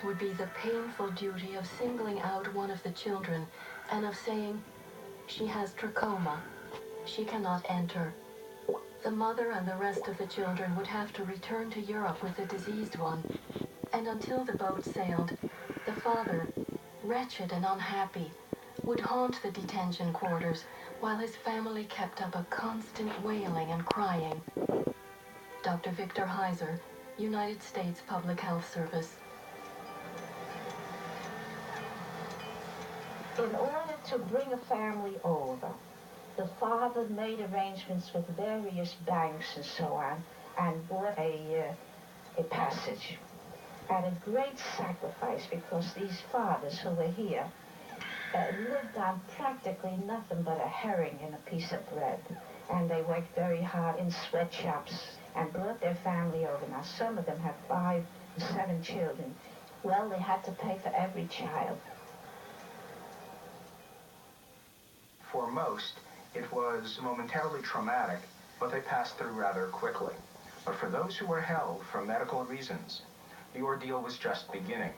would be the painful duty of singling out one of the children and of saying, "She has trachoma. She cannot enter." The mother and the rest of the children would have to return to Europe with the diseased one, and until the boat sailed, the father, wretched and unhappy, would haunt the detention quarters while his family kept up a constant wailing and crying. Dr. Victor Heiser, United States Public Health Service. In order to bring a family over, the father made arrangements with various banks and so on, and bought a passage at a great sacrifice, because these fathers who were here lived on practically nothing but a herring and a piece of bread. And they worked very hard in sweatshops and brought their family over. Now, some of them have 5 and 7 children. Well, they had to pay for every child. For most, it was momentarily traumatic, but they passed through rather quickly. But for those who were held for medical reasons, the ordeal was just beginning.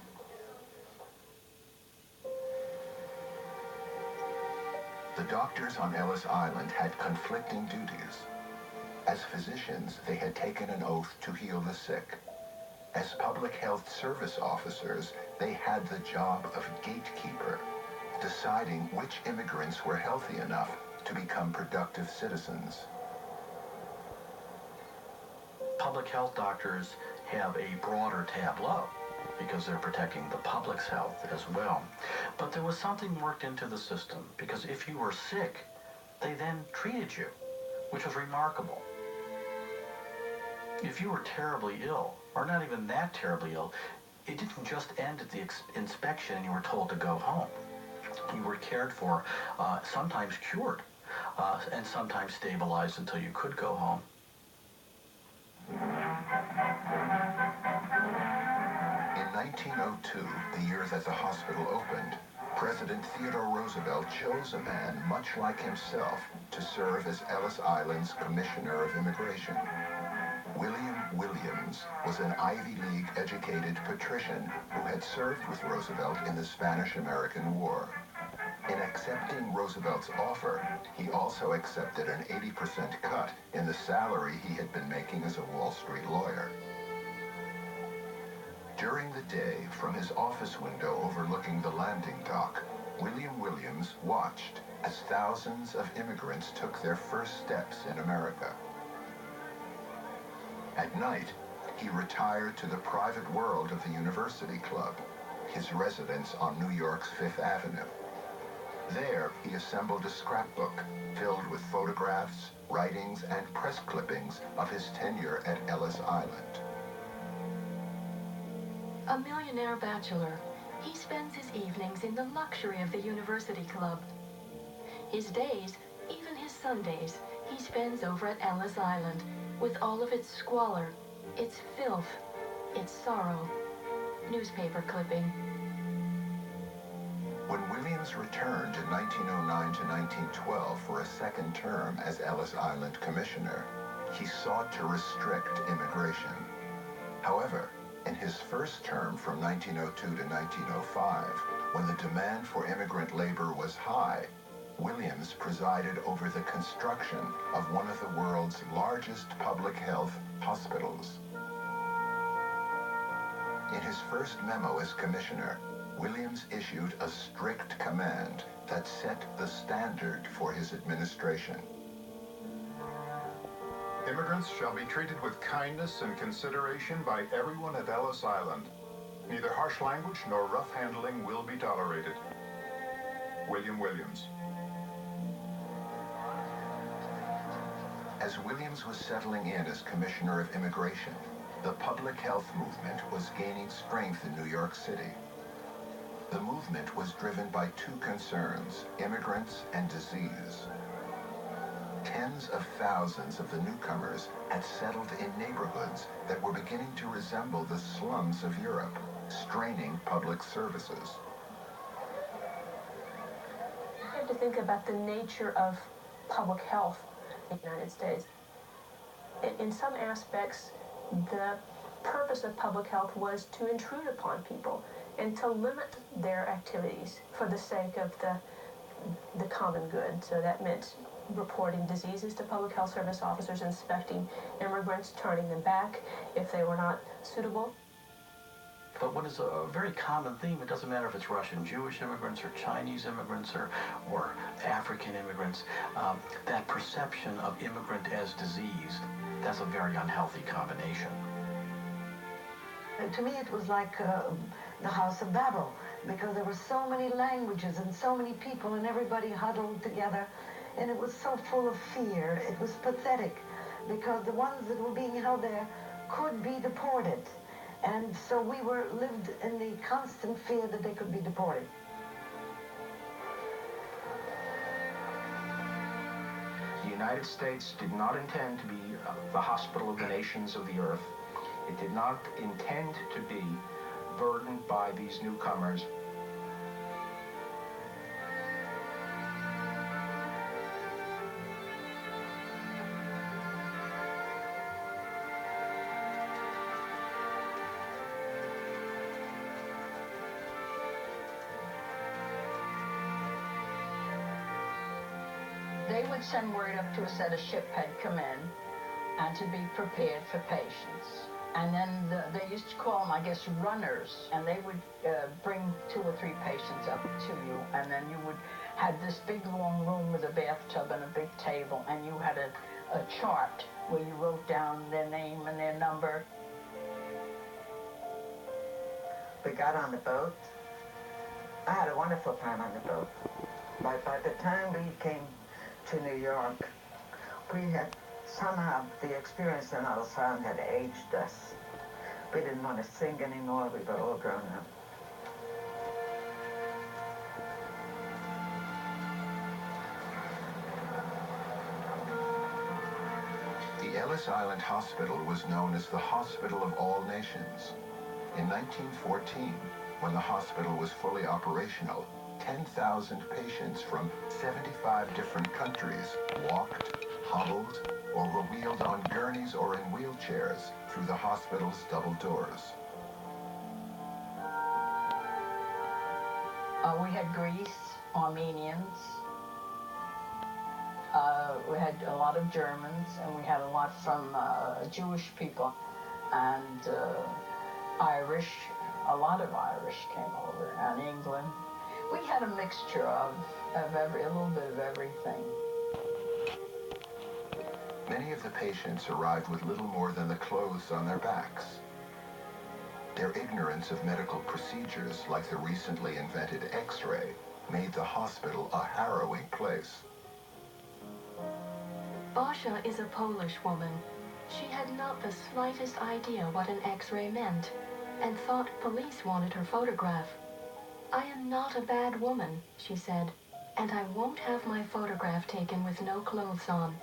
The doctors on Ellis Island had conflicting duties. As physicians, they had taken an oath to heal the sick. As public health service officers, they had the job of gatekeeper, deciding which immigrants were healthy enough to become productive citizens. Public health doctors have a broader tableau because they're protecting the public's health as well. But there was something worked into the system, because if you were sick, they then treated you, which was remarkable. If you were terribly ill, or not even that terribly ill, it didn't just end at the inspection and you were told to go home. You were cared for, sometimes cured, and sometimes stabilized until you could go home. In 1902, the year that the hospital opened, President Theodore Roosevelt chose a man much like himself to serve as Ellis Island's Commissioner of Immigration. William Williams was an Ivy League-educated patrician who had served with Roosevelt in the Spanish-American War. In accepting Roosevelt's offer, he also accepted an 80% cut in the salary he had been making as a Wall Street lawyer. During the day, from his office window overlooking the landing dock, William Williams watched as thousands of immigrants took their first steps in America. At night, he retired to the private world of the University Club, his residence on New York's Fifth Avenue. There, he assembled a scrapbook filled with photographs, writings, and press clippings of his tenure at Ellis Island. A millionaire bachelor, he spends his evenings in the luxury of the University Club. His days, even his Sundays, he spends over at Ellis Island, with all of its squalor, its filth, its sorrow. Newspaper clipping. When Williams returned in 1909 to 1912 for a second term as Ellis Island Commissioner, he sought to restrict immigration. However, in his first term from 1902 to 1905, when the demand for immigrant labor was high, Williams presided over the construction of one of the world's largest public health hospitals. In his first memo as commissioner, Williams issued a strict command that set the standard for his administration. Immigrants shall be treated with kindness and consideration by everyone at Ellis Island. Neither harsh language nor rough handling will be tolerated. William Williams. As Williams was settling in as Commissioner of Immigration, the public health movement was gaining strength in New York City. The movement was driven by two concerns, immigrants and disease. Tens of thousands of the newcomers had settled in neighborhoods that were beginning to resemble the slums of Europe, straining public services. You have to think about the nature of public health in the United States. In some aspects, the purpose of public health was to intrude upon people and to limit their activities for the sake of the common good. So that meant reporting diseases to public health service officers, inspecting immigrants, turning them back if they were not suitable. But what is a very common theme, it doesn't matter if it's Russian Jewish immigrants or Chinese immigrants or African immigrants, that perception of immigrant as diseased, that's a very unhealthy combination. To me it was like the House of Babel, because there were so many languages and so many people and everybody huddled together, and it was so full of fear. It was pathetic, because the ones that were being held there could be deported. And so we lived in the constant fear that they could be deported. The United States did not intend to be the hospital of the nations of the earth. It did not intend to be burdened by these newcomers. They would send word up to us that a ship had come in and to be prepared for patients. And then they used to call them, I guess, runners, and they would bring 2 or 3 patients up to you, and then you would have this big long room with a bathtub and a big table, and you had a chart where you wrote down their name and their number. We got on the boat. I had a wonderful time on the boat. By the time we came to New York, we had somehow the experience in Ellis Island had aged us. We didn't want to sing anymore. We were all grown up. The Ellis Island Hospital was known as the Hospital of All Nations. In 1914, when the hospital was fully operational, 10,000 patients from 75 different countries walked, hobbled, or were wheeled on gurneys or in wheelchairs through the hospital's double doors. We had Greece, Armenians, we had a lot of Germans, and we had a lot from Jewish people, and Irish. A lot of Irish came over, and England. We had a mixture of a little bit of everything. Many of the patients arrived with little more than the clothes on their backs. Their ignorance of medical procedures, like the recently invented X-ray, made the hospital a harrowing place. Basia is a Polish woman. She had not the slightest idea what an X-ray meant, and thought police wanted her photograph. "I am not a bad woman," she said, "and I won't have my photograph taken with no clothes on."